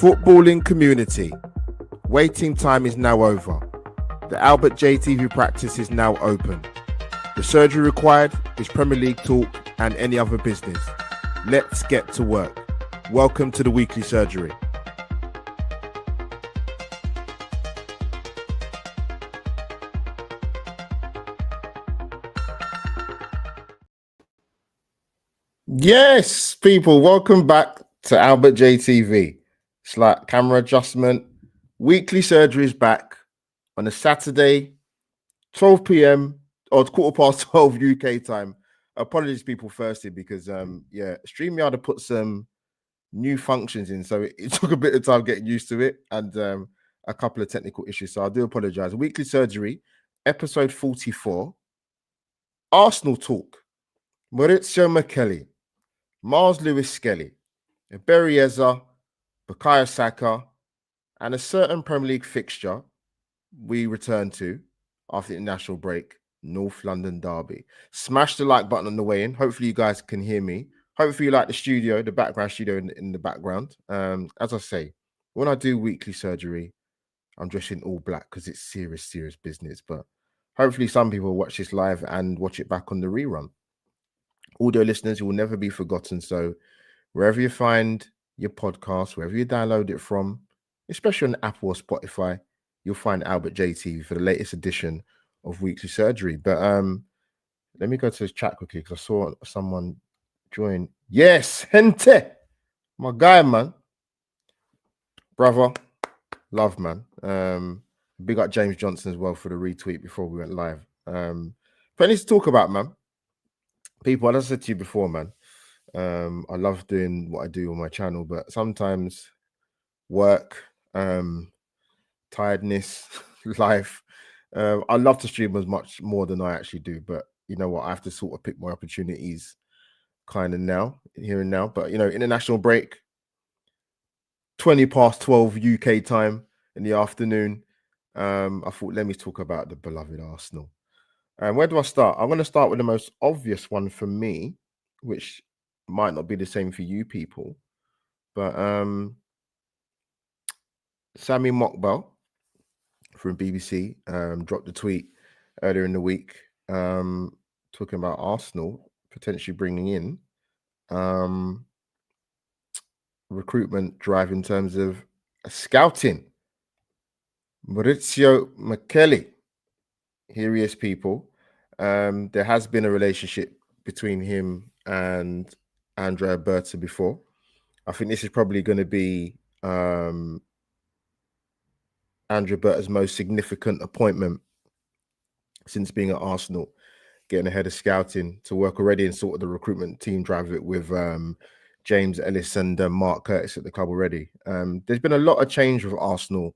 Footballing community, waiting time is now over. The Albert JTV practice is now open. The surgery required is Premier League talk and any other business. Let's get to work. Welcome to the weekly surgery. Yes, people, welcome back to Albert JTV. It's like camera adjustment. Weekly surgery is back on a Saturday, 12 p.m. or it's 12:15 UK time. Apologies, people, firstly, because StreamYard had put some new functions in, so it took a bit of time getting used to it and a couple of technical issues. So I do apologize. Weekly surgery, episode 44. Arsenal talk. Maurizio Micheli, Miles Lewis-Skelly, Berrieza, Bukayo Saka, and a certain Premier League fixture we return to after the international break, North London Derby. Smash the like button on the way in. Hopefully you guys can hear me. Hopefully you like the studio, the background studio in the background. As I say, when I do weekly surgery, I'm dressed in all black because it's serious business. But hopefully some people watch this live and watch it back on the rerun. Audio listeners, you will never be forgotten. So wherever you find your podcast, wherever you download it from, especially on Apple or Spotify, you'll find Albert JT for the latest edition of Weekly Surgery. But let me go to the chat quickly because I saw someone join. Yes, Hente, my guy, man. Brother, love, man. Big up James Johnson as well for the retweet before we went live. Plenty to talk about, man. People, as I said to you before, man, I love doing what I do on my channel, but sometimes work, tiredness, life. I love to stream as much more than I actually do, but you know what? I have to sort of pick my opportunities kind of now, here and now. But, you know, international break, 12:20 UK time in the afternoon. I thought, let me talk about the beloved Arsenal. Where do I start? I'm going to start with the most obvious one for me, which might not be the same for you people. But Sammy Mokbel from BBC dropped a tweet earlier in the week talking about Arsenal potentially bringing in recruitment drive in terms of scouting. Maurizio Micheli, here he is, people. There has been a relationship between him and Andrea Berta before. I think this is probably going to be Andrea Berta's most significant appointment since being at Arsenal, getting ahead of scouting to work already and sort of the recruitment team drive it with James Ellis and Mark Curtis at the club already. There's been a lot of change with Arsenal,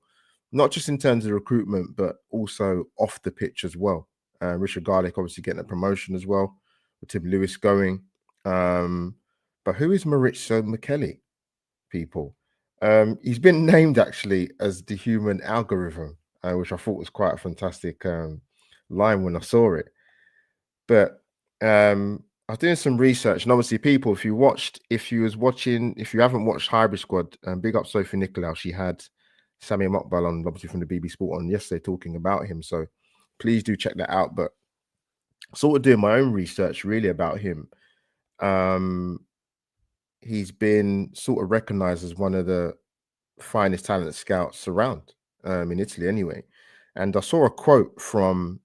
not just in terms of recruitment, but also off the pitch as well. Richard Garlick obviously getting a promotion as well, with Tim Lewis going. But who is Maurizio Micheli, people? He's been named actually as the human algorithm, which I thought was quite a fantastic line when I saw it. But I was doing some research, and obviously, people, if you haven't watched Hybrid Squad, big up Sophie Nicolau. She had Sammy Mokbal on, obviously from the BB Sport on yesterday, talking about him. So please do check that out. But sort of doing my own research really about him. He's been sort of recognized as one of the finest talent scouts around in Italy, anyway. And I saw a quote from,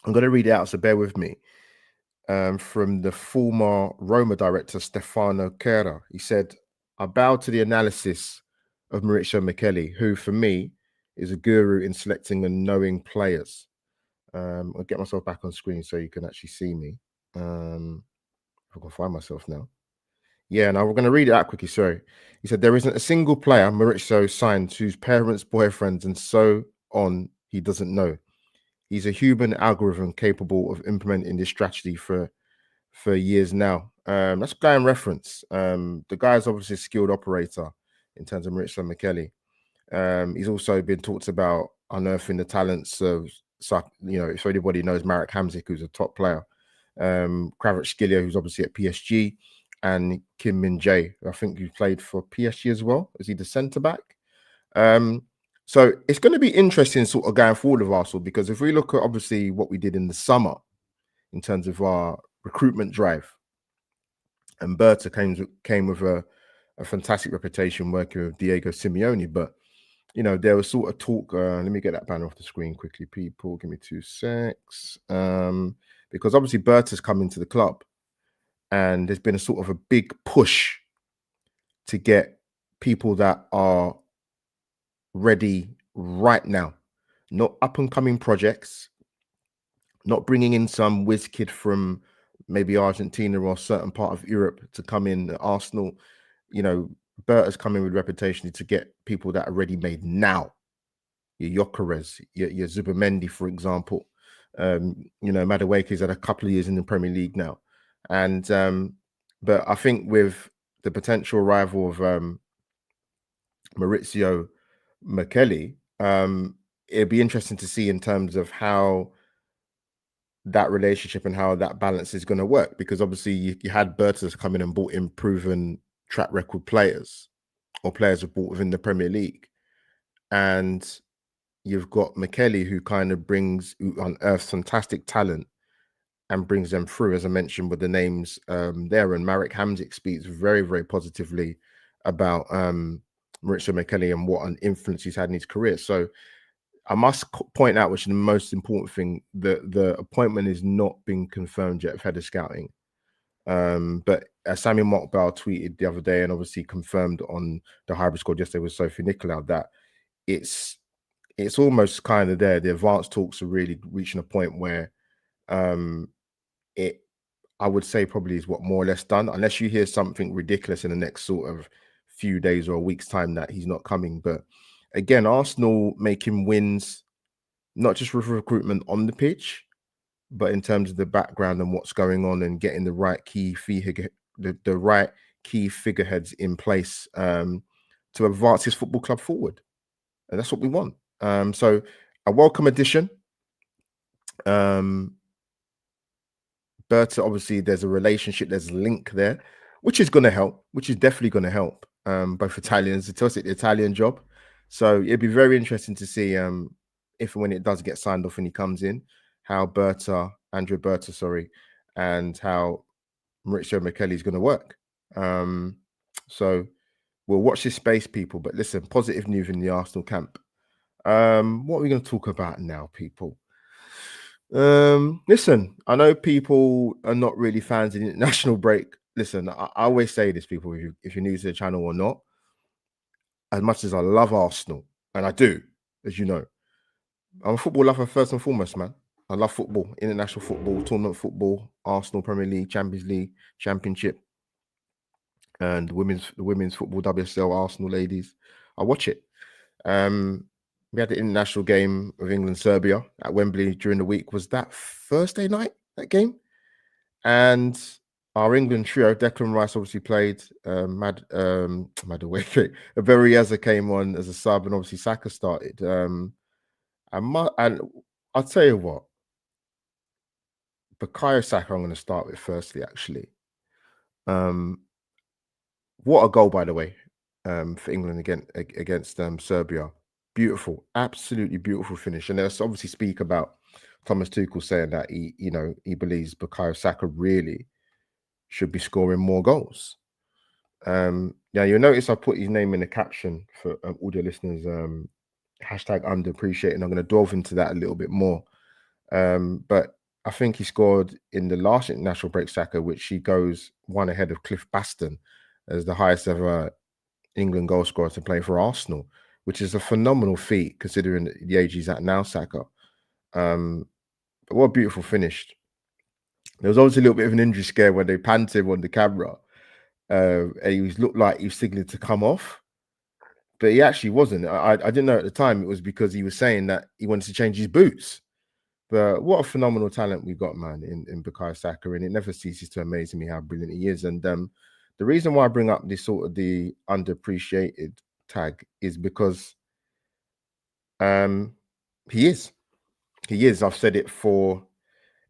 I'm going to read it out, so bear with me. From the former Roma director Stefano Kera. He said, "I bow to the analysis of Maurizio Micheli, who for me is a guru in selecting and knowing players." I'll get myself back on screen so you can actually see me. If I can find myself now. Yeah, now we're going to read it out quickly. Sorry. He said, "There isn't a single player Maurizio signed whose parents, boyfriends, and so on he doesn't know. He's a human algorithm capable of implementing this strategy for years now." That's guy in reference. The guy is obviously a skilled operator in terms of Maurizio Micheli. He's also been talked about unearthing the talents of, if anybody knows Marek Hamzik, who's a top player, Kvaratskhelia, who's obviously at PSG, and Kim Min Jae, I think he played for PSG as well. Is he the centre back? So it's going to be interesting sort of going forward with Arsenal, because if we look at obviously what we did in the summer in terms of our recruitment drive, and Berta came with a fantastic reputation working with Diego Simeone, but there was sort of talk. Let me get that banner off the screen quickly, people. Give me 2 secs. Because obviously Berta's come into the club, and there's been a sort of a big push to get people that are ready right now, not up and coming projects, not bringing in some whiz kid from maybe Argentina or a certain part of Europe to come in at Arsenal. Berta's coming with reputation to get people that are ready made now. Your Gyökeres, your Zubamendi, for example. Madueke's had a couple of years in the Premier League now. And but I think with the potential arrival of Maurizio Micheli, it'd be interesting to see in terms of how that relationship and how that balance is going to work, because obviously you had Berta's come in and bought in proven track record players, or players who bought within the Premier League, and you've got Micheli, who kind of unearths fantastic talent and brings them through, as I mentioned with the names there. And Marek Hamzik speaks very, very positively about Maurizio Micheli and what an influence he's had in his career. So I must point out, which is the most important thing, that the appointment is not being confirmed yet of head of scouting. But as Sammy Mokbal tweeted the other day, and obviously confirmed on the Hybrid Squad yesterday with Sophie Nicolau, that it's almost kind of there. The advanced talks are really reaching a point where I would say probably is what more or less done, unless you hear something ridiculous in the next sort of few days or a week's time that he's not coming. But again, Arsenal making wins, not just with recruitment on the pitch, but in terms of the background and what's going on, and getting the right key figureheads in place to advance his football club forward. And that's what we want. So a welcome addition. Berta, obviously, there's a relationship, there's a link there, which is going to help, which is definitely going to help both Italians. It tells it the Italian job. So it'd be very interesting to see if and when it does get signed off and he comes in, how Andrea Berta, and how Maurizio Micheli is going to work. So we'll watch this space, people. But listen, positive news in the Arsenal camp. What are we going to talk about now, people? Listen, I know people are not really fans of the international break, listen, I always say this, people, if you're new to the channel or not, as much as I love Arsenal, and I do, as you know, I'm a football lover first and foremost, man. I love football, international football, tournament football, Arsenal, Premier League, Champions League, Championship, and the women's football, WSL, Arsenal ladies. I watch it. We had the international game of England Serbia at Wembley during the week. Was that Thursday night, that game? And our England trio, Declan Rice obviously played. Madueke, Berrieza came on as a sub, and obviously Saka started. And I'll tell you what, Bukayo Saka, I'm going to start with firstly, actually. What a goal, by the way, for England against Serbia. Beautiful, absolutely beautiful finish. And there's obviously speak about Thomas Tuchel saying that he believes Bukayo Saka really should be scoring more goals. Now you'll notice I put his name in the caption for audio listeners. Hashtag underappreciated. I'm going to delve into that a little bit more. But I think he scored in the last international break, Saka, which he goes one ahead of Cliff Baston as the highest ever England goal scorer to play for Arsenal, which is a phenomenal feat considering the age he's at now, Saka. But what a beautiful finish. There was obviously a little bit of an injury scare when they panned him on the camera. And he looked like he was signaling to come off, but he actually wasn't. I didn't know at the time it was because he was saying that he wanted to change his boots. But what a phenomenal talent we've got, man, in Bukayo Saka, and it never ceases to amaze me how brilliant he is. And the reason why I bring up this sort of the underappreciated tag is because he is. He is. I've said it for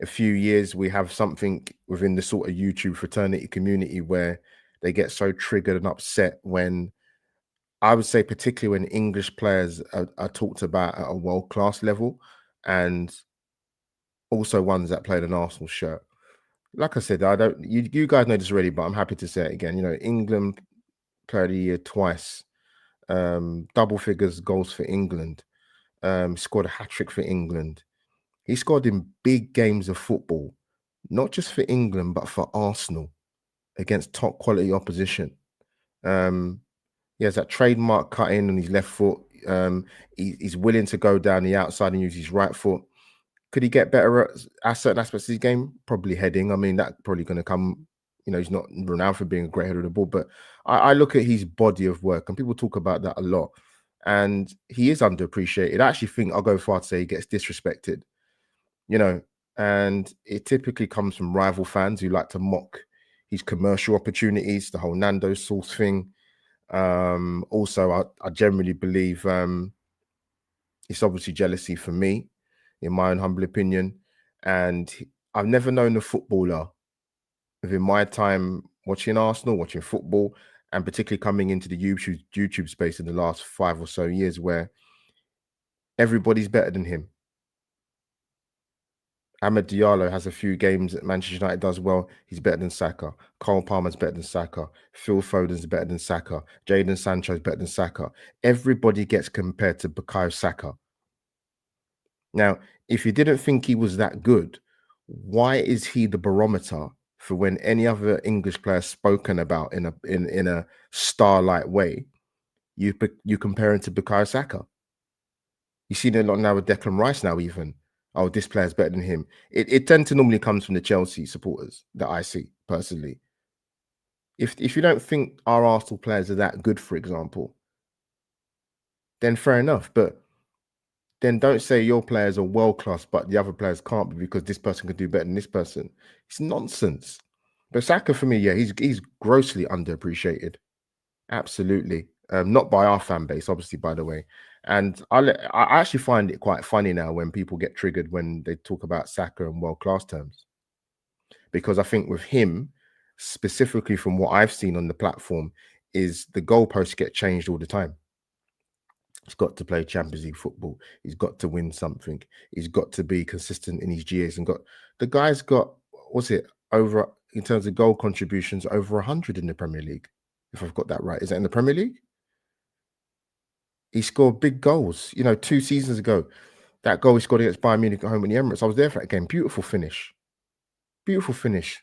a few years. We have something within the sort of YouTube fraternity community where they get so triggered and upset when, I would say, particularly when English players are talked about at a world-class level, and also ones that played an Arsenal shirt. Like I said, I don't. You guys know this already, but I'm happy to say it again. England player of the year twice, double figures goals for England, scored a hat-trick for England. He scored in big games of football, not just for England, but for Arsenal against top quality opposition. He has that trademark cut in on his left foot. He's willing to go down the outside and use his right foot. Could he get better at certain aspects of his game? Probably heading. I mean, that's probably going to come. He's not renowned for being a great header of the ball, but I look at his body of work, and people talk about that a lot. And he is underappreciated. I actually think I'll go far to say he gets disrespected. And it typically comes from rival fans who like to mock his commercial opportunities, the whole Nando Sauce thing. Also, I generally believe it's obviously jealousy for me, in my own humble opinion. And I've never known a footballer within my time watching Arsenal, watching football, and particularly coming into the YouTube space in the last 5 or so years where everybody's better than him. Ahmed Diallo has a few games that Manchester United does well. He's better than Saka. Cole Palmer's better than Saka. Phil Foden's better than Saka. Jadon Sancho's better than Saka. Everybody gets compared to Bukayo Saka. Now, if you didn't think he was that good, why is he the barometer for when any other English player spoken about in a star-like way? You compare him to Bukayo Saka. You see it a lot now with Declan Rice now even. Oh, this player's better than him. It tends to normally comes from the Chelsea supporters that I see personally. If you don't think our Arsenal players are that good, for example, then fair enough. But then don't say your players are world class, but the other players can't be because this person could do better than this person. It's nonsense. But Saka, for me, yeah, he's grossly underappreciated. Absolutely. Not by our fan base, obviously, by the way. And I actually find it quite funny now when people get triggered when they talk about Saka in world-class terms. Because I think with him, specifically from what I've seen on the platform, is the goalposts get changed all the time. He's got to play Champions League football. He's got to win something. He's got to be consistent in his GAs. And the guy's got, what's it, over, in terms of goal contributions, over 100 in the Premier League. If I've got that right. Is that in the Premier League? He scored big goals. 2 seasons ago, that goal he scored against Bayern Munich at home in the Emirates. I was there for that game. Beautiful finish. Beautiful finish.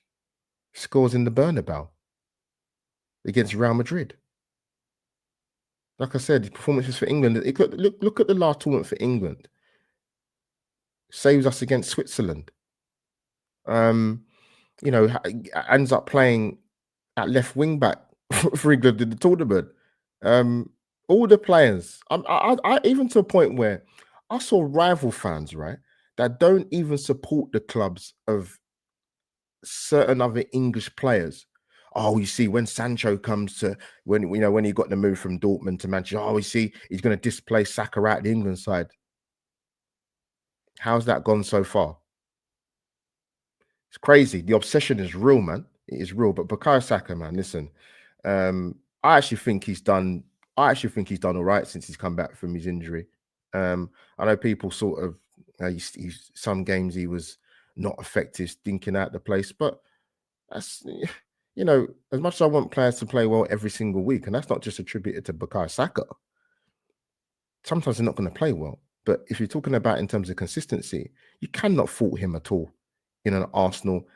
scores in the Bernabeu against Real Madrid. Like I said, performances for England. Look at the last tournament for England. Saves us against Switzerland. You know, ends up playing at left wing back for England in the tournament. All the players, I even to a point where I saw rival fans, right, that don't even support the clubs of certain other English players. Oh, you see, when Sancho comes to when he got the move from Dortmund to Manchester, oh, we see he's going to displace Saka out the England side. How's that gone so far? It's crazy. The obsession is real, man. It is real. But Bukayo Saka, man, listen, I actually think he's done. I actually think he's done all right since he's come back from his injury. I know people sort of some games he was not effective, stinking out the place, but that's as much as I want players to play well every single week, and that's not just attributed to Bukayo Saka. Sometimes they're not going to play well, but if you're talking about in terms of consistency, you cannot fault him at all in an Arsenal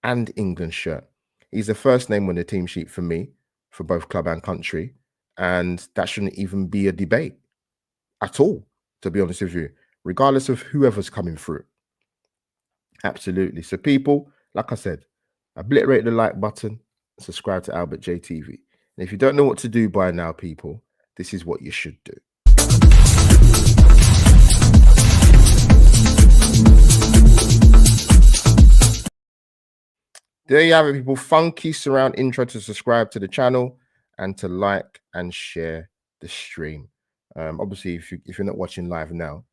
and England shirt. He's the first name on the team sheet for me, for both club and country, and that shouldn't even be a debate at all, to be honest with you, regardless of whoever's coming through. Absolutely. So, people, like I said, obliterate the like button, subscribe to Albert JTV. And if you don't know what to do by now, people, this is what you should do. There you have it, people. Funky surround intro to subscribe to the channel and to like and share the stream. Obviously, if you're not watching live now,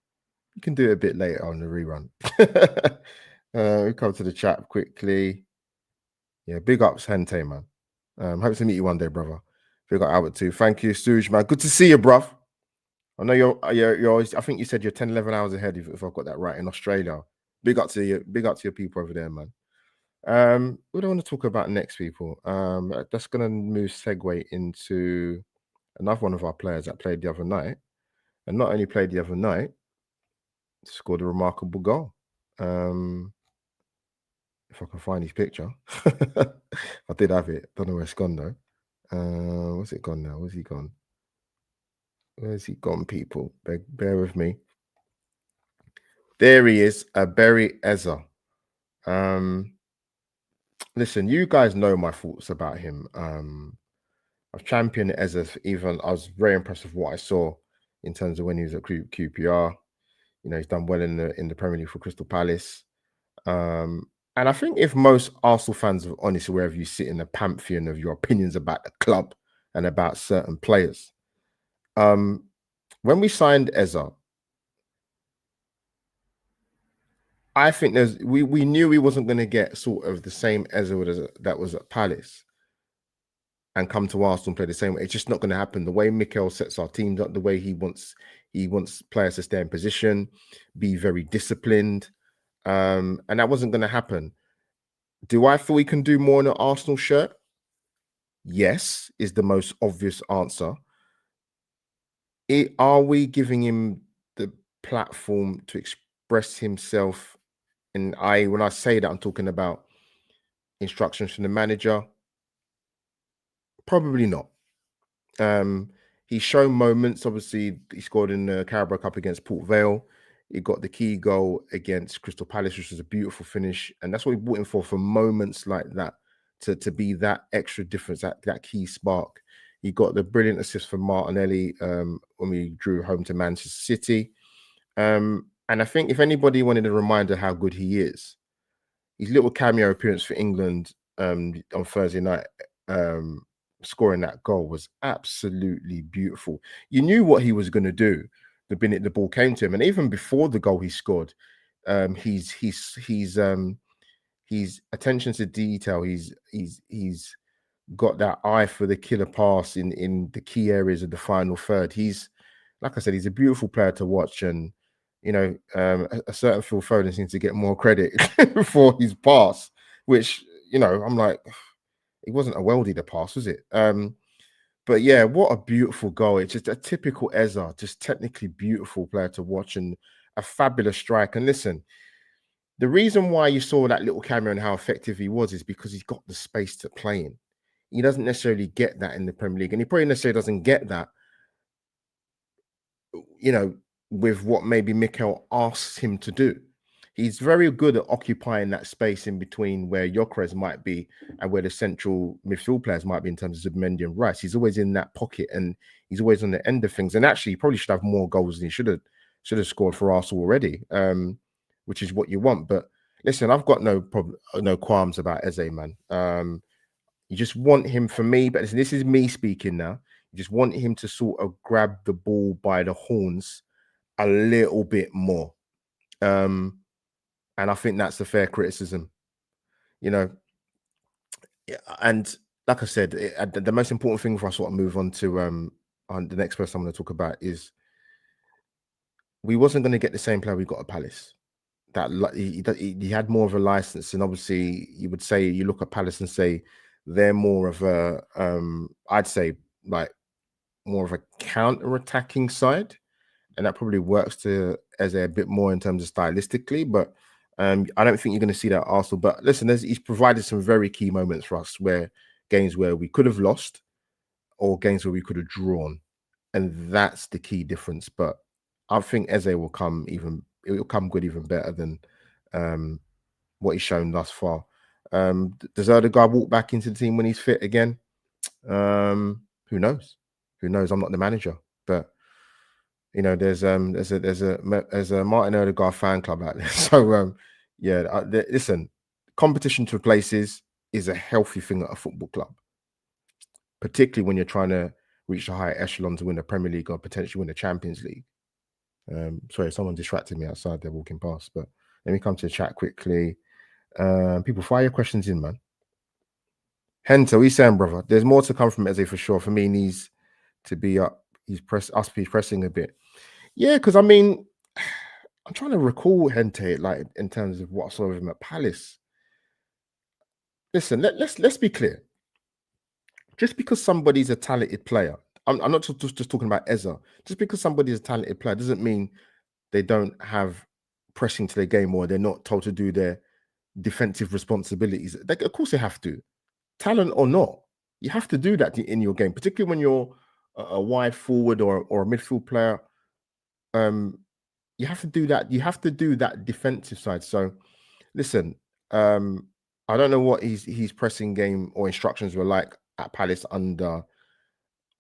you can do it a bit later on the rerun. We come to the chat quickly. Yeah, big ups, Hente, man. Hope to meet you one day, brother. Big up Albert too. Thank you, Suj, man. Good to see you, bruv. I know you're always. I think you said you're 10, 11 hours ahead if I've got that right in Australia. Big up to you. Big up to your people over there, man. What do I want to talk about next, people? That's gonna move segue into another one of our players that played the other night, and not only played the other night, scored a remarkable goal. If I can find his picture, I did have it. Don't know where it's gone though. Where's it gone now? Where's he gone? Where's he gone, people? Bear with me. There he is, Berry Eza. Listen, you guys know my thoughts about him. I've championed Eza. Even I was very impressed with what I saw in terms of when he was at QPR. You know, he's done well in the Premier League for Crystal Palace. And I think if most Arsenal fans are honest, wherever you sit in the pantheon of your opinions about the club and about certain players, when we signed Eza, I think we knew he wasn't going to get sort of the same Eza that was at Palace and come to Arsenal and play the same way. It's just not going to happen. The way Mikel sets our teams up, the way he wants players to stay in position, be very disciplined, and that wasn't going to happen. Do I feel he can do more in an Arsenal shirt? Yes, is the most obvious answer. Are we giving him the platform to express himself? And when I say that, I'm talking about instructions from the manager. Probably not. He's shown moments. Obviously, he scored in the Carabao Cup against Port Vale. He got the key goal against Crystal Palace, which was a beautiful finish. And that's what we brought him for moments like that, to be that extra difference, that key spark. He got the brilliant assist from Martinelli when we drew home to Manchester City. And I think if anybody wanted a reminder how good he is, his little cameo appearance for England on Thursday night, scoring that goal was absolutely beautiful. You knew what he was going to do the minute the ball came to him, and even before the goal he scored, he's attention to detail. He's got that eye for the killer pass in the key areas of the final third. He's, like I said, he's a beautiful player to watch, and a certain Phil Foden seems to get more credit for his pass, which I'm like, it wasn't a worldie, the pass, was it? But yeah, what a beautiful goal. It's just a typical Eza, just technically beautiful player to watch and a fabulous strike. And listen, The reason why you saw that little camera and how effective he was is because he's got the space to play in. He doesn't necessarily get that in the Premier League, and he probably necessarily doesn't get that, you know, with what maybe Mikel asks him to do. He's very good at occupying that space in between where Gyökeres might be and where the central midfield players might be in terms of Zubimendi and Rice. He's always in that pocket and he's always on the end of things. And actually, he probably should have more goals than he should have scored for Arsenal already, which is what you want. But listen, I've got no problem, no qualms about Eze, man. You just want him for me, but listen, this is me speaking now. You just want him to sort of grab the ball by the horns a little bit more. And I think that's a fair criticism, you know. Yeah, and like I said, the most important thing for us to move on to on the next person I'm going to talk about is we wasn't going to get the same player we got at Palace. That he had more of a license, and obviously you would say you look at Palace and say they're more of a I'd say like more of a counter-attacking side, and that probably works to Eze a bit more in terms of stylistically. But I don't think you're going to see that at Arsenal. But listen, he's provided some very key moments for us, where games where we could have lost or games where we could have drawn, and that's the key difference. But I think Eze will come good even better than what he's shown thus far. Does Odegaard walk back into the team when he's fit again? Who knows? Who knows? I'm not the manager, but you know, there's a Martin Odegaard fan club out there. So yeah, listen, competition to places is a healthy thing at a football club, particularly when you're trying to reach the higher echelon to win the Premier League or potentially win the Champions League. Sorry, someone distracted me outside. They're walking past, but let me come to the chat quickly. People, fire your questions in, man. Hento, he's saying, brother, there's more to come from Eze for sure. For me, he needs to be up. He's pressing a bit. Yeah, because I mean, I'm trying to recall Hente, like in terms of what I saw of him at Palace. Listen, let's be clear. Just because somebody's a talented player, I'm not just talking about Eze. Just because somebody's a talented player doesn't mean they don't have pressing to their game or they're not told to do their defensive responsibilities. Of course, they have to. Talent or not, you have to do that in your game, particularly when you're a wide forward or a midfield player. You have to do that. You have to do that defensive side. So, listen, I don't know what his pressing game or instructions were like at Palace under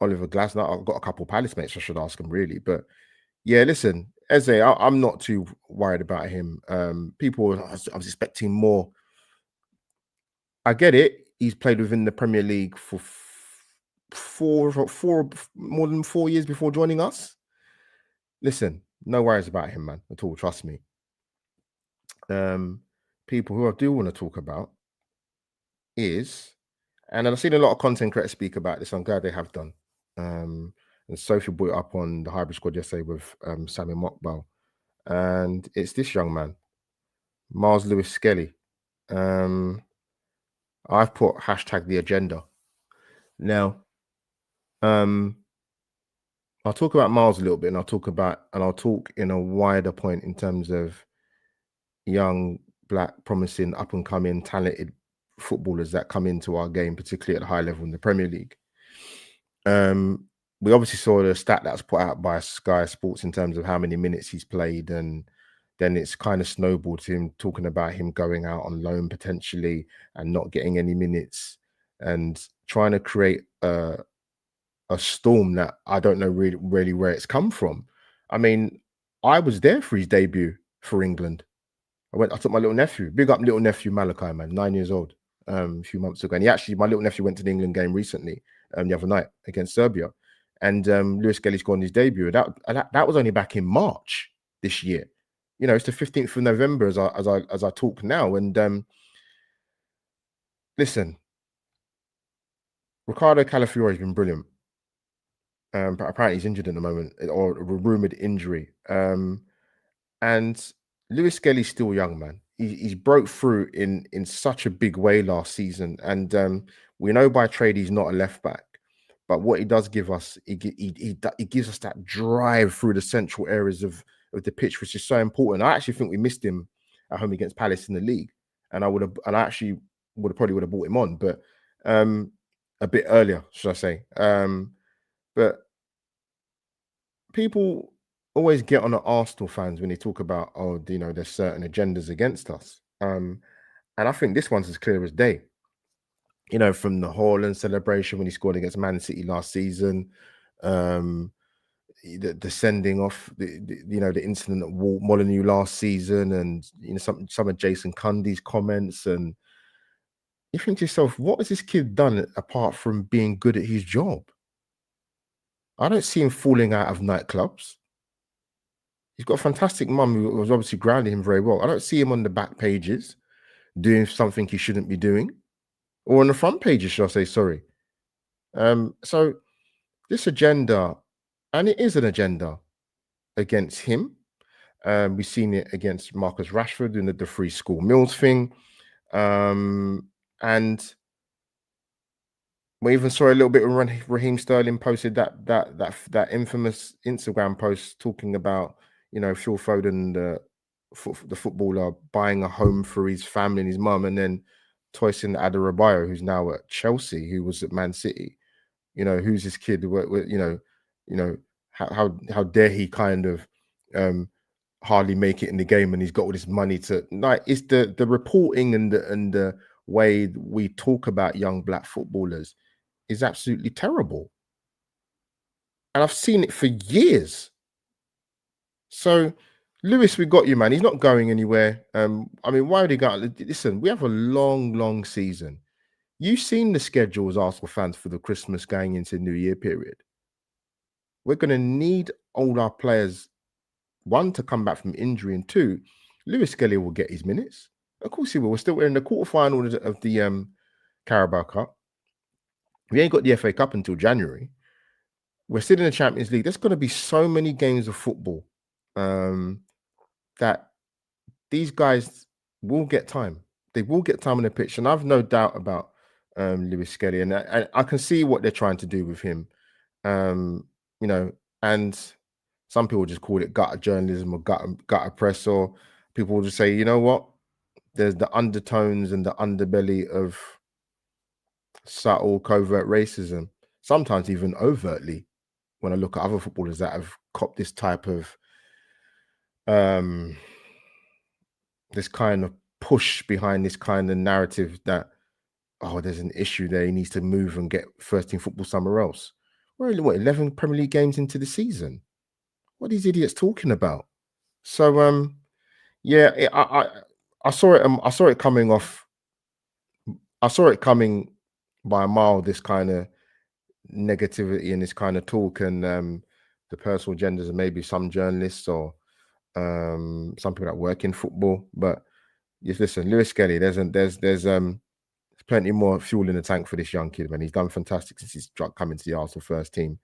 Oliver Glasner. I've got a couple of Palace mates I should ask him really, but yeah, listen, Eze, I'm not too worried about him. People, I was expecting more. I get it. He's played within the Premier League for more than 4 years before joining us. Listen, no worries about him, man, at all. Trust me. People who I do want to talk about is, and I've seen a lot of content creators speak about this. I'm glad they have done. And Sophie brought it up on the hybrid squad yesterday with Sammy Mokbal, and it's this young man, Miles Lewis Skelly. I've put hashtag the agenda. Now, I'll talk about Miles a little bit, and I'll talk in a wider point in terms of young, black, promising, up and coming, talented footballers that come into our game, particularly at a high level in the Premier League. We obviously saw the stat that was put out by Sky Sports in terms of how many minutes he's played, and then it's kind of snowballed to him talking about him going out on loan potentially and not getting any minutes and trying to create a storm that I don't know really where it's come from. I mean, I was there for his debut for England. I took my little nephew, big up little nephew Malachi, man, 9 years old, a few months ago. And my little nephew went to the England game recently, the other night against Serbia. And Lewis Skelly scored his debut. That was only back in March this year. You know, it's the 15th of November as I talk now. And listen, Ricardo Calafiori has been brilliant. But apparently he's injured at the moment, or a rumored injury. And Lewis Skelly's still young, man. He's broke through in such a big way last season, and we know by trade he's not a left back. But what he does give us, he gives us that drive through the central areas of the pitch, which is so important. I actually think we missed him at home against Palace in the league, and I actually would have brought him on, but a bit earlier, should I say? But people always get on the Arsenal fans when they talk about, oh, there's certain agendas against us. And I think this one's as clear as day. From the Haaland celebration when he scored against Man City last season, um, the sending off, the incident at Molineux last season, and some of Jason Cundy's comments, and you think to yourself, what has this kid done apart from being good at his job? I don't see him falling out of nightclubs. He's got a fantastic mum who was obviously grounding him very well. I don't see him on the back pages doing something he shouldn't be doing, or on the front pages, should I say? Sorry. So this agenda, and it is an agenda against him. We've seen it against Marcus Rashford in the free school meals thing, and we even saw a little bit when Raheem Sterling posted that infamous Instagram post talking about Phil Foden, the footballer, buying a home for his family and his mum, and then toising Adebayo, who's now at Chelsea, who was at Man City. Who's this kid? How dare he kind of hardly make it in the game, and he's got all this money to like. It's the reporting and the way we talk about young black footballers is absolutely terrible, and I've seen it for years. So, Lewis, we got you, man. He's not going anywhere. I mean, why would he go? Listen, we have a long season. You've seen the schedule as Arsenal fans for the Christmas going into New Year period. We're going to need all our players, one, to come back from injury, and two, Lewis Skelly will get his minutes. Of course he will. We're in the quarterfinal of the Carabao Cup. We ain't got the FA Cup until January. We're still in the Champions League. There's going to be so many games of football that these guys will get time. They will get time on the pitch, and I've no doubt about Lewis Skelly, and I can see what they're trying to do with him. And some people just call it gutter journalism or gutter press, or people will just say, you know what? There's the undertones and the underbelly of subtle, covert racism, sometimes even overtly. When I look at other footballers that have copped this type of this kind of push behind this kind of narrative that, oh, there's an issue there, he needs to move and get first team football somewhere else. We're 11 Premier League games into the season. What are these idiots talking about? So yeah, I saw it. I saw it coming off. I saw it coming by a mile. This kind of negativity and this kind of talk, and the personal agendas of maybe some journalists or some people that work in football. But yes, listen, Lewis Skelly, there's plenty more fuel in the tank for this young kid, man. He's done fantastic since he's coming to the Arsenal first team.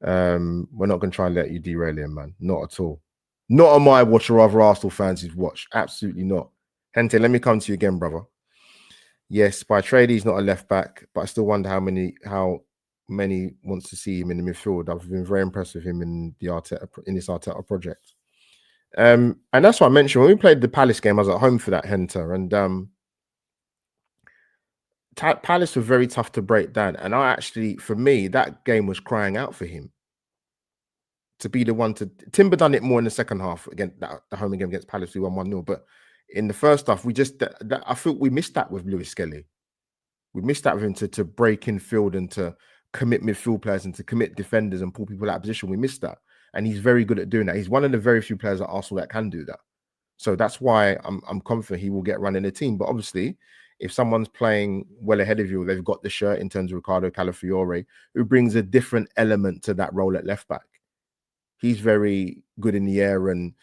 We're not going to try and let you derail him, man. Not at all. Not on my watch or other Arsenal fans who've watched. Absolutely not. Hente, let me come to you again, brother. Yes, by trade, he's not a left back, but I still wonder how many wants to see him in the midfield. I've been very impressed with him in this Arteta project. And that's what I mentioned when we played the Palace game. I was at home for that, Henter, and Palace were very tough to break down. And for me, that game was crying out for him to be the one to. Timber done it more in the second half against the home game against Palace. We won 1-0, but in the first half, we just I feel we missed that with Lewis Skelly. We missed that with him to break in field and to commit midfield players and to commit defenders and pull people out of position. We missed that, and he's very good at doing that. He's one of the very few players at Arsenal that can do that. So that's why I'm confident he will get run in the team. But obviously, if someone's playing well ahead of you, they've got the shirt in terms of Ricardo Calafiore, who brings a different element to that role at left back. He's very good in the air and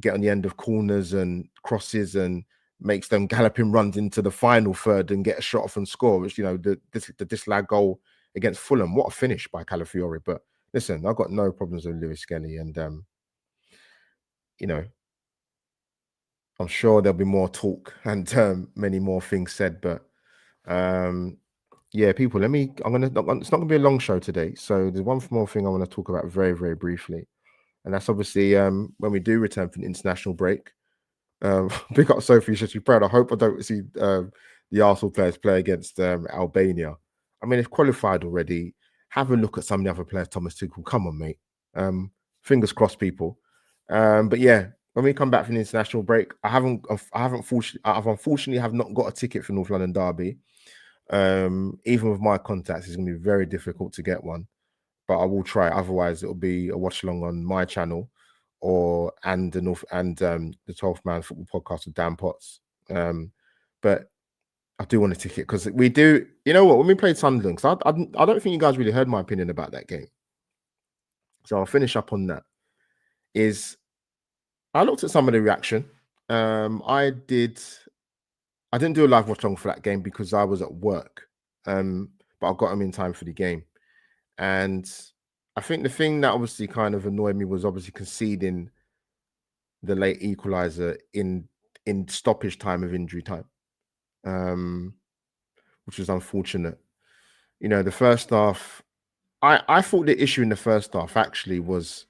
get on the end of corners and crosses and makes them galloping runs into the final third and get a shot off and score, which, the dislike goal against Fulham. What a finish by Calafiore. But listen, I've got no problems with Lewis Skelly, and I'm sure there'll be more talk and many more things said, but yeah, people, it's not gonna be a long show today. So there's one more thing I want to talk about very, very briefly. And that's obviously when we do return from the international break, Big up Sophie, should be proud. I hope I don't see the Arsenal players play against Albania. I mean, they've qualified already. Have a look at some of the other players. Thomas Tuchel, come on, mate. Fingers crossed, people. But yeah, when we come back from the international break, I've unfortunately have not got a ticket for North London Derby. Even with my contacts, it's going to be very difficult to get one. But I will try. Otherwise, it'll be a watch along on my channel, or and the 12th Man Football Podcast with Dan Potts. But I do want a ticket because we do. You know what? When we played Sunderland, because I don't think you guys really heard my opinion about that game. So I'll finish up on that. I looked at some of the reaction. I didn't do a live watch along for that game because I was at work. But I got them in time for the game. And I think the thing that obviously kind of annoyed me was obviously conceding the late equalizer in stoppage time of injury time, which was unfortunate. You know, the first half, I thought the issue in the first half actually was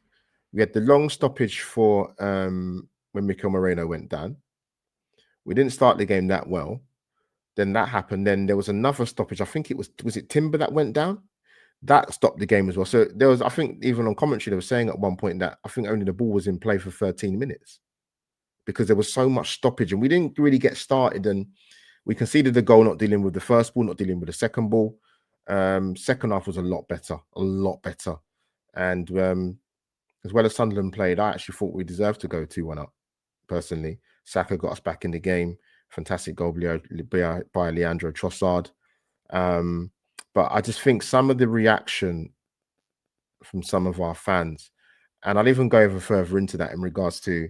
we had the long stoppage for when Mikel Moreno went down. We didn't start the game that well. Then that happened. Then there was another stoppage. I think was it Timber that went down? That stopped the game as well. So there was, I think, even on commentary, they were saying at one point that I think only the ball was in play for 13 minutes because there was so much stoppage and we didn't really get started. And we conceded the goal, not dealing with the first ball, not dealing with the second ball. Second half was a lot better. And as well as Sunderland played, I actually thought we deserved to go 2-1 up, personally. Saka got us back in the game. Fantastic goal by Leandro Trossard. But I just think some of the reaction from some of our fans, and I'll even go even further into that in regards to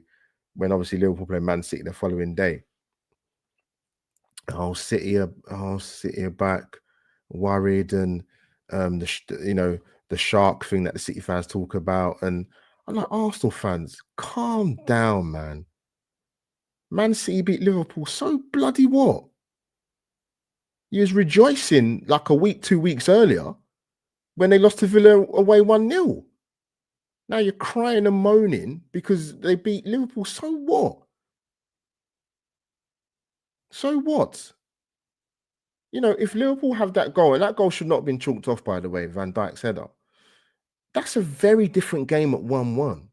when obviously Liverpool play Man City the following day. City are back, worried, and the shark thing that the City fans talk about, and I'm like, Arsenal fans, calm down, man. Man City beat Liverpool, so bloody what? You was rejoicing like 2 weeks earlier when they lost to Villa away 1-0. Now you're crying and moaning because they beat Liverpool. So what? So what? You know, if Liverpool have that goal, and that goal should not have been chalked off, by the way, Van Dijk's header, that's a very different game at 1-1.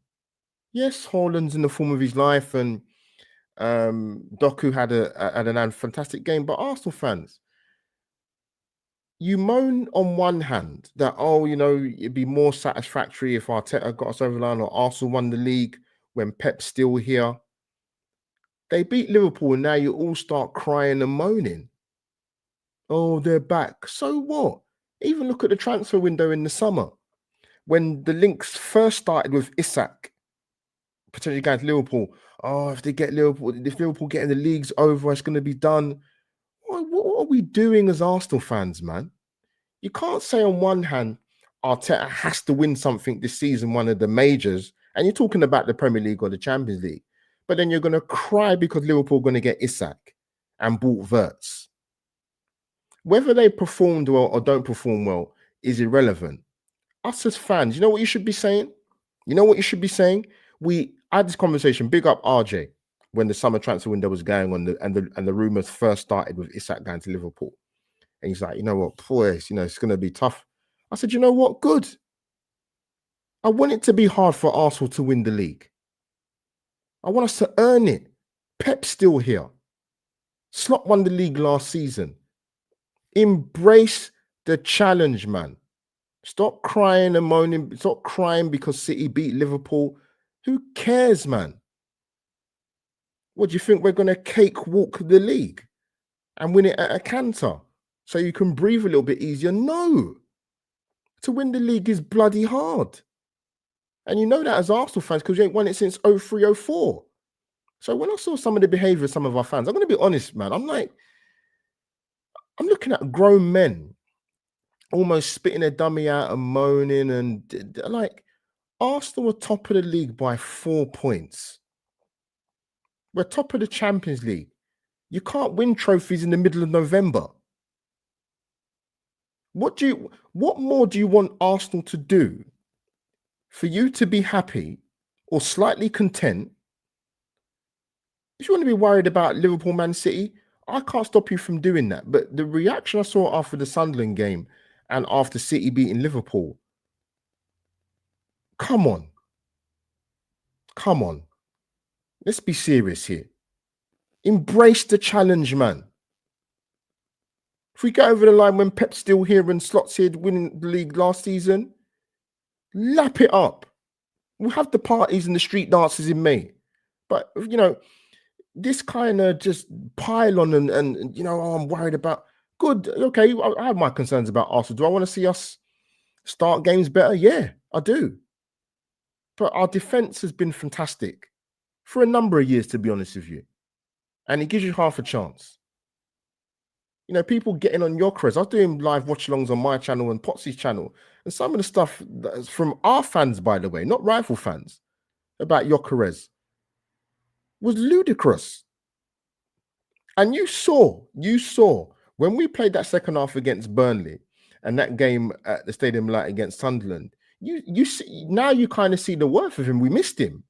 Yes, Haaland's in the form of his life, and Doku had a fantastic game, but Arsenal fans, you moan on one hand that, it'd be more satisfactory if Arteta got us over the line or Arsenal won the league when Pep's still here. They beat Liverpool and now you all start crying and moaning. Oh, they're back. So what? Even look at the transfer window in the summer when the links first started with Isak potentially going to Liverpool. Oh, if Liverpool getting the leagues over, it's going to be done. What are we doing as Arsenal fans, man? You can't say on one hand, Arteta has to win something this season, one of the majors, and you're talking about the Premier League or the Champions League, but then you're going to cry because Liverpool are going to get Isak and bought Wirtz. Whether they performed well or don't perform well is irrelevant. Us as fans, you know what you should be saying? We had this conversation, big up RJ, when the summer transfer window was going on and the rumors first started with Isak going to Liverpool. And he's like, you know what, boys, it's going to be tough. I said, you know what, good. I want it to be hard for Arsenal to win the league. I want us to earn it. Pep's still here. Slot won the league last season. Embrace the challenge, man. Stop crying and moaning. Stop crying because City beat Liverpool. Who cares, man? What do you think? We're going to cakewalk the league and win it at a canter so you can breathe a little bit easier? No. To win the league is bloody hard. And you know that as Arsenal fans because you ain't won it since 03-04. So when I saw some of the behavior of some of our fans, I'm going to be honest, man. I'm looking at grown men almost spitting their dummy out and moaning, and like, Arsenal were top of the league by 4 points. We're top of the Champions League. You can't win trophies in the middle of November. What more do you want Arsenal to do for you to be happy or slightly content If you want to be worried about Liverpool, Man City, I can't stop you from doing that. But the reaction I saw after the Sunderland game and after City beating Liverpool, come on, come on. Let's be serious here. Embrace the challenge, man. If we get over the line when Pep's still here and Slot's here winning the league last season, lap it up. We'll have the parties and the street dances in May. But, this kind of just pile on and oh, I'm worried about. Good, okay. I have my concerns about Arsenal. Do I want to see us start games better? Yeah, I do. But our defense has been fantastic for a number of years, to be honest with you. And it gives you half a chance. People getting on your crest. I was doing live watch-alongs on my channel and Potsy's channel. And some of the stuff that's from our fans, by the way, not rival fans, about Gyökeres was ludicrous. And you saw when we played that second half against Burnley and that game at the Stadium Light against Sunderland, you see, now you kind of see the worth of him. We missed him.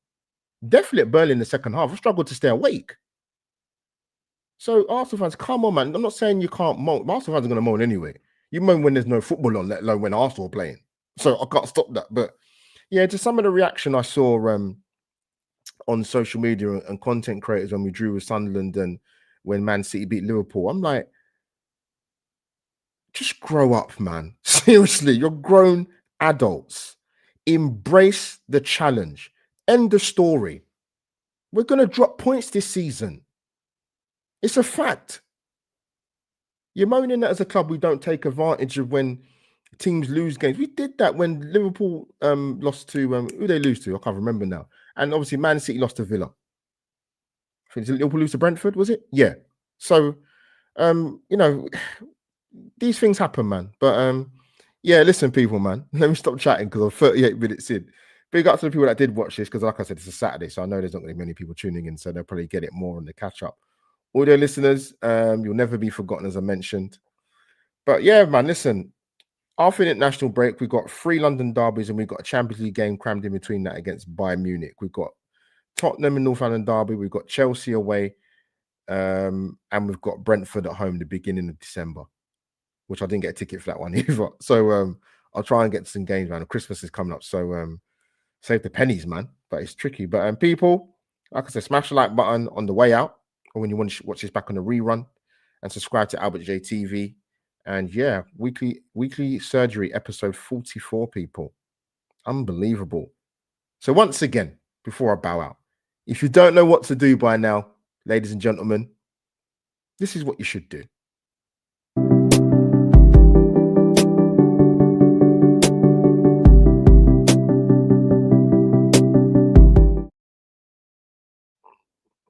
Definitely at Burnley in the second half. I struggled to stay awake. So Arsenal fans, come on, man. I'm not saying you can't moan. Arsenal fans are going to moan anyway. You moan when there's no football on, let alone when Arsenal are playing. So I can't stop that. But yeah, to some of the reaction I saw on social media and content creators when we drew with Sunderland and when Man City beat Liverpool, I'm like, just grow up, man. Seriously, you're grown adults. Embrace the challenge. End the story. We're going to drop points this season. It's a fact. You're moaning that as a club we don't take advantage of when teams lose games. We did that when Liverpool lost to who they lose to? I can't remember now. And obviously Man City lost to Villa. I think Liverpool lose to Brentford, was it? Yeah. So these things happen, man. But yeah, listen, people, man. Let me stop chatting because I'm 38 minutes in. Big up to the people that did watch this because, like I said, it's a Saturday, so I know there's not going to be many people tuning in, so they'll probably get it more on the catch up. Audio listeners, you'll never be forgotten, as I mentioned. But yeah, man, listen. After the international break, we've got 3 London derbies and we've got a Champions League game crammed in between that against Bayern Munich. We've got Tottenham and North London derby. We've got Chelsea away, and we've got Brentford at home the beginning of December, which I didn't get a ticket for that one either. So I'll try and get some games, man. Christmas is coming up, so save the pennies, man. But it's tricky. But people, like I said, smash the like button on the way out or when you want to watch this back on the rerun, and subscribe to Albert J TV. And yeah, weekly surgery episode 44, people. Unbelievable. So once again, before I bow out, if you don't know what to do by now, ladies and gentlemen, this is what you should do.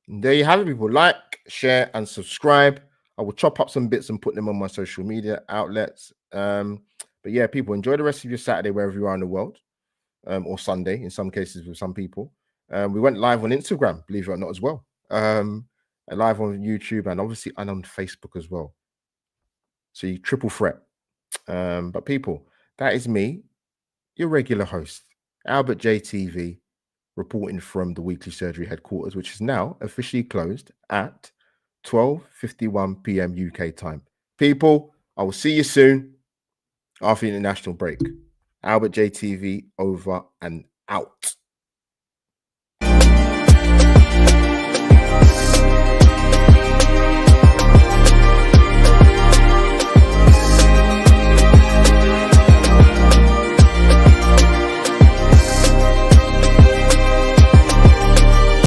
And there you have it, people. Like, share, and subscribe. I will chop up some bits and put them on my social media outlets. But yeah, people, enjoy the rest of your Saturday wherever you are in the world, or Sunday in some cases with some people. We went live on Instagram, believe it or not, as well. And live on YouTube and obviously and on Facebook as well. So you triple threat. But people, that is me, your regular host, Albert JTV, reporting from the weekly surgery headquarters, which is now officially closed at 12:51 p.m. UK time. People, I will see you soon after the international break. Albert JTV over and out.